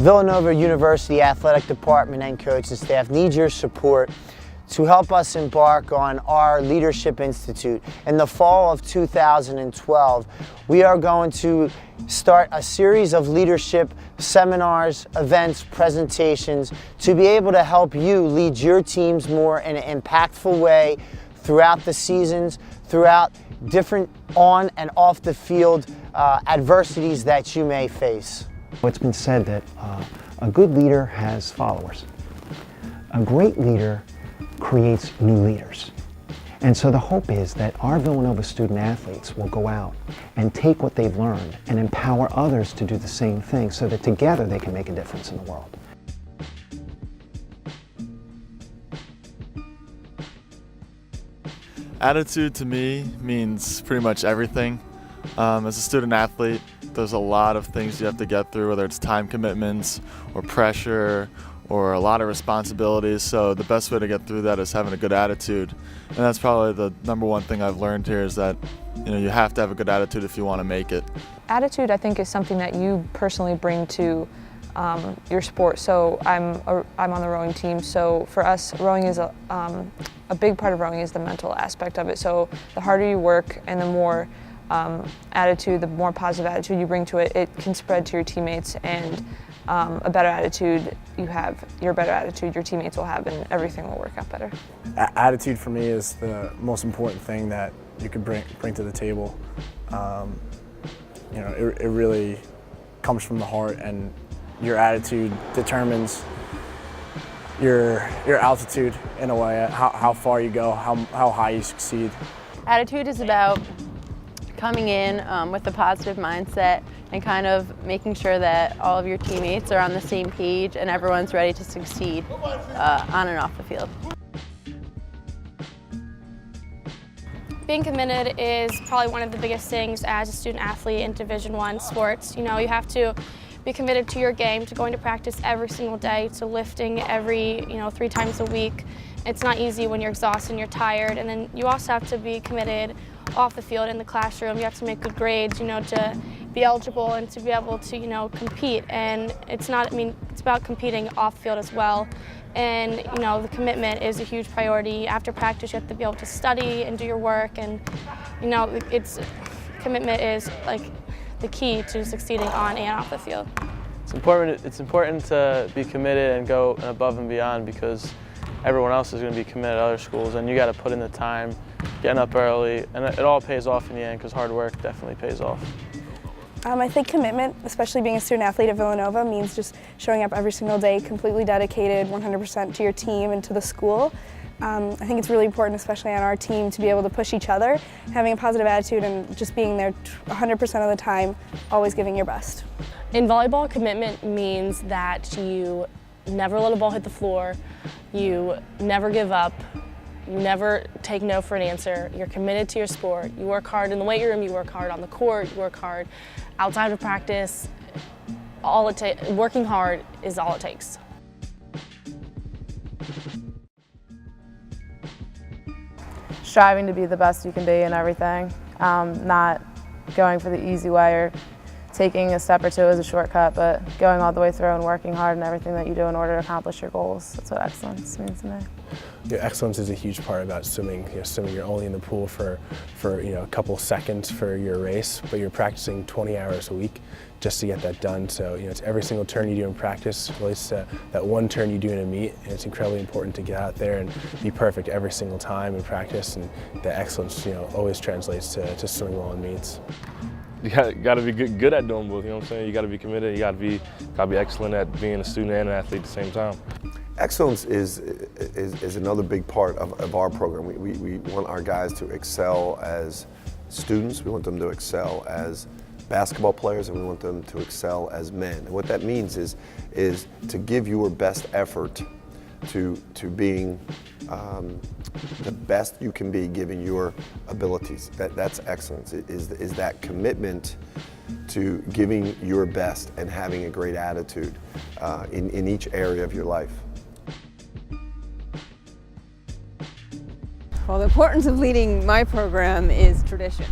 Villanova University Athletic Department and coaching staff need your support to help us embark on our Leadership Institute. In the fall of 2012, we are going to start a series of leadership seminars, events, presentations to be able to help you lead your teams more in an impactful way throughout the seasons, throughout different on and off the field adversities that you may face. It's been said that a good leader has followers. A great leader creates new leaders. And so the hope is that our Villanova student athletes will go out and take what they've learned and empower others to do the same thing so that together they can make a difference in the world. Attitude to me means pretty much everything. As a student athlete, there's a lot of things you have to get through, whether it's time commitments or pressure or a lot of responsibilities. So the best way to get through that is having a good attitude. And that's probably the number one thing I've learned here is that you have to have a good attitude if you want to make it. Attitude, I think, is something that you personally bring to your sport. So I'm on the rowing team. So for us, rowing is a big part of rowing is the mental aspect of it. So the harder you work and the more attitude, the more positive attitude you bring to it, it can spread to your teammates, and a better attitude you have, your better attitude your teammates will have, and everything will work out better. Attitude for me is the most important thing that you can bring to the table. It really comes from the heart, and your attitude determines your altitude in a way, how far you go, how high you succeed. Attitude is about coming in with a positive mindset and kind of making sure that all of your teammates are on the same page and everyone's ready to succeed on and off the field. Being committed is probably one of the biggest things as a student athlete in Division I sports. You have to be committed to your game, to going to practice every single day, to lifting every 3 times a week. It's not easy when you're exhausted and you're tired, and then you also have to be committed off the field in the classroom. You have to make good grades, to be eligible and to be able to, compete. And it's about competing off the field as well. And, the commitment is a huge priority. After practice, you have to be able to study and do your work. And, commitment is like the key to succeeding on and off the field. It's important to be committed and go above and beyond, because everyone else is going to be committed at other schools, and you got to put in the time, getting up early, and it all pays off in the end, because hard work definitely pays off. I think commitment, especially being a student athlete at Villanova, means just showing up every single day, completely dedicated 100% to your team and to the school. I think it's really important, especially on our team, to be able to push each other, having a positive attitude and just being there 100% of the time, always giving your best. In volleyball, commitment means that you never let a ball hit the floor, you never give up, you never take no for an answer. You're committed to your sport. You work hard in the weight room, you work hard on the court, you work hard outside of practice. Working hard is all it takes. Striving to be the best you can be in everything, not going for the easy way or taking a step or two as a shortcut, but going all the way through and working hard in everything that you do in order to accomplish your goals. That's what excellence means to me. Excellence is a huge part about swimming. Swimming, you're only in the pool for a couple seconds for your race, but you're practicing 20 hours a week just to get that done. So it's every single turn you do in practice relates to that one turn you do in a meet, and it's incredibly important to get out there and be perfect every single time in practice, and the excellence always translates to swimming well in meets. You got to be good at doing both, you know what I'm saying? You got to be committed, you got to be excellent at being a student and an athlete at the same time. Excellence is another big part of our program. We want our guys to excel as students, we want them to excel as basketball players, and we want them to excel as men. And what that means is to give your best effort to being the best you can be given your abilities. That's excellence, is that commitment to giving your best and having a great attitude in each area of your life. Well, the importance of leading my program is tradition.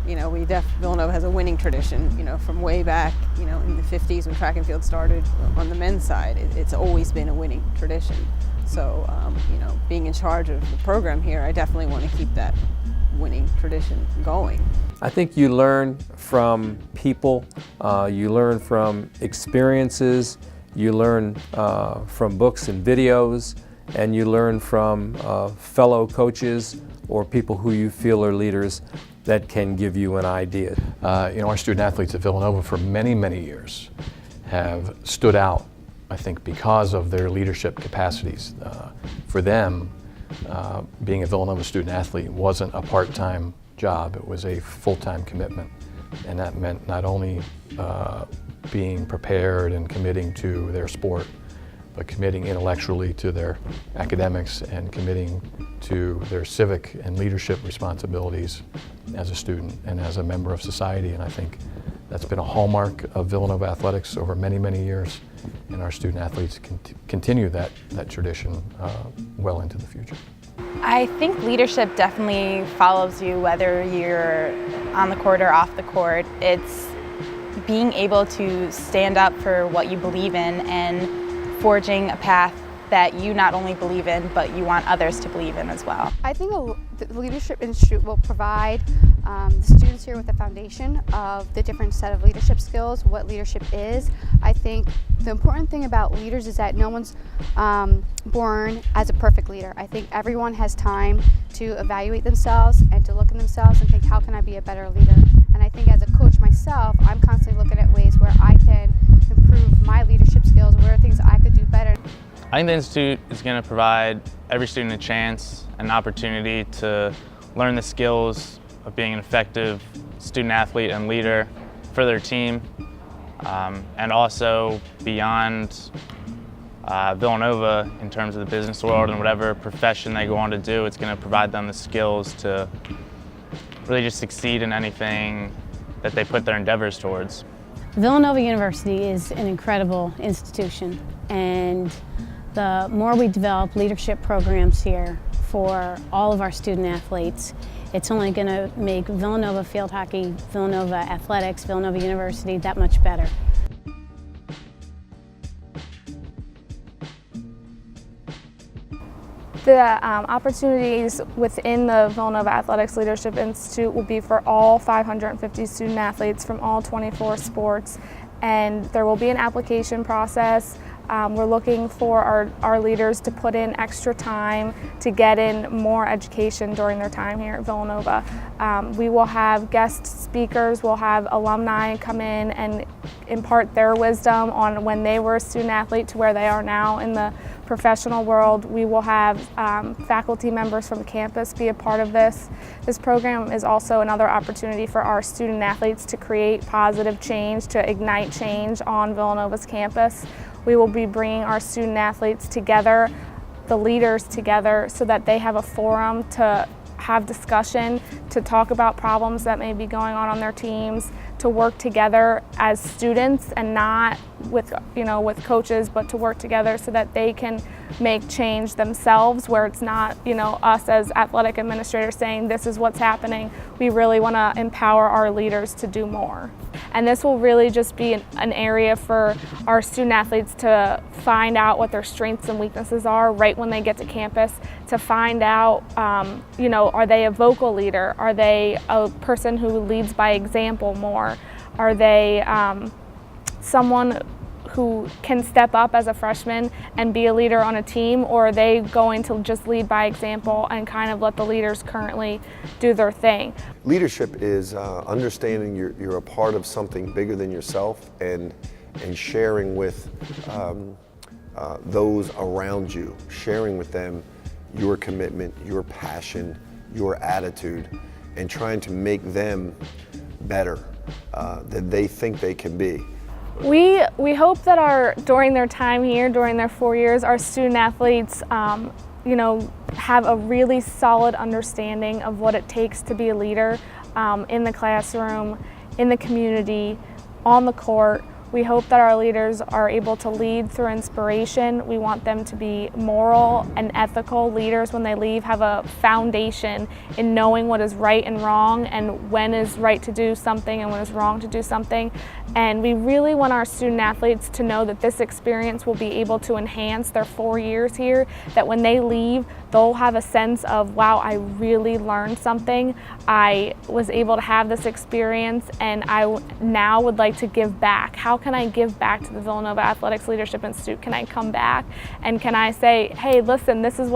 Villanova has a winning tradition, from way back, in the 50s when track and field started on the men's side. It's always been a winning tradition. So, being in charge of the program here, I definitely want to keep that winning tradition going. I think you learn from people, you learn from experiences, you learn from books and videos, and you learn from fellow coaches or people who you feel are leaders that can give you an idea. Our student athletes at Villanova for many, many years have stood out, I think, because of their leadership capacities. For them, being a Villanova student athlete wasn't a part-time job, it was a full-time commitment. And that meant not only being prepared and committing to their sport, but committing intellectually to their academics and committing to their civic and leadership responsibilities as a student and as a member of society. And I think that's been a hallmark of Villanova athletics over many, many years. And our student athletes continue that tradition well into the future. I think leadership definitely follows you whether you're on the court or off the court. It's being able to stand up for what you believe in and forging a path that you not only believe in, but you want others to believe in as well. I think the Leadership Institute will provide the students here with a foundation of the different set of leadership skills, what leadership is. I think the important thing about leaders is that no one's born as a perfect leader. I think everyone has time to evaluate themselves and to look at themselves and think, how can I be a better leader? And I think as a coach myself, I'm constantly looking at ways where I can improve my leadership skills, what are things I could do better. I think the Institute is going to provide every student a chance, an opportunity to learn the skills of being an effective student athlete and leader for their team, and also beyond Villanova in terms of the business world and whatever profession they go on to do. It's going to provide them the skills to really just succeed in anything that they put their endeavors towards. Villanova University is an incredible institution, and the more we develop leadership programs here for all of our student athletes, it's only going to make Villanova field hockey, Villanova athletics, Villanova University that much better. The opportunities within the Villanova Athletics Leadership Institute will be for all 550 student athletes from all 24 sports, and there will be an application process. We're looking for our leaders to put in extra time to get in more education during their time here at Villanova. We will have guest speakers, we'll have alumni come in and impart their wisdom on when they were a student athlete to where they are now in the professional world. We will have faculty members from campus be a part of this. This program is also another opportunity for our student athletes to create positive change, to ignite change on Villanova's campus. We will be bringing our student athletes together, the leaders together, so that they have a forum to have discussion, to talk about problems that may be going on their teams, to work together as students and not with coaches, but to work together so that they can make change themselves, where it's not us as athletic administrators saying this is what's happening. We really want to empower our leaders to do more. And this will really just be an area for our student athletes to find out what their strengths and weaknesses are right when they get to campus, to find out, are they a vocal leader? Are they a person who leads by example more? Are they someone who can step up as a freshman and be a leader on a team, or are they going to just lead by example and kind of let the leaders currently do their thing? Leadership is understanding you're a part of something bigger than yourself and sharing with those around you, sharing with them your commitment, your passion, your attitude, and trying to make them better than they think they can be. We hope that during their time here, during their 4 years, our student athletes have a really solid understanding of what it takes to be a leader in the classroom, in the community, on the court. We hope that our leaders are able to lead through inspiration. We want them to be moral and ethical leaders when they leave, have a foundation in knowing what is right and wrong, and when is right to do something and when is wrong to do something. And we really want our student athletes to know that this experience will be able to enhance their 4 years here, that when they leave, they'll have a sense of, wow, I really learned something. I was able to have this experience, and I now would like to give back. How can I give back to the Villanova Athletics Leadership Institute? Can I come back and can I say, hey, listen, this is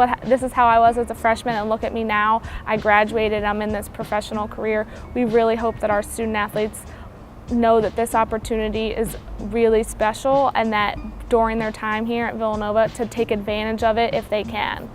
how I was as a freshman, and look at me now. I graduated, I'm in this professional career. We really hope that our student athletes know that this opportunity is really special, and that during their time here at Villanova to take advantage of it if they can.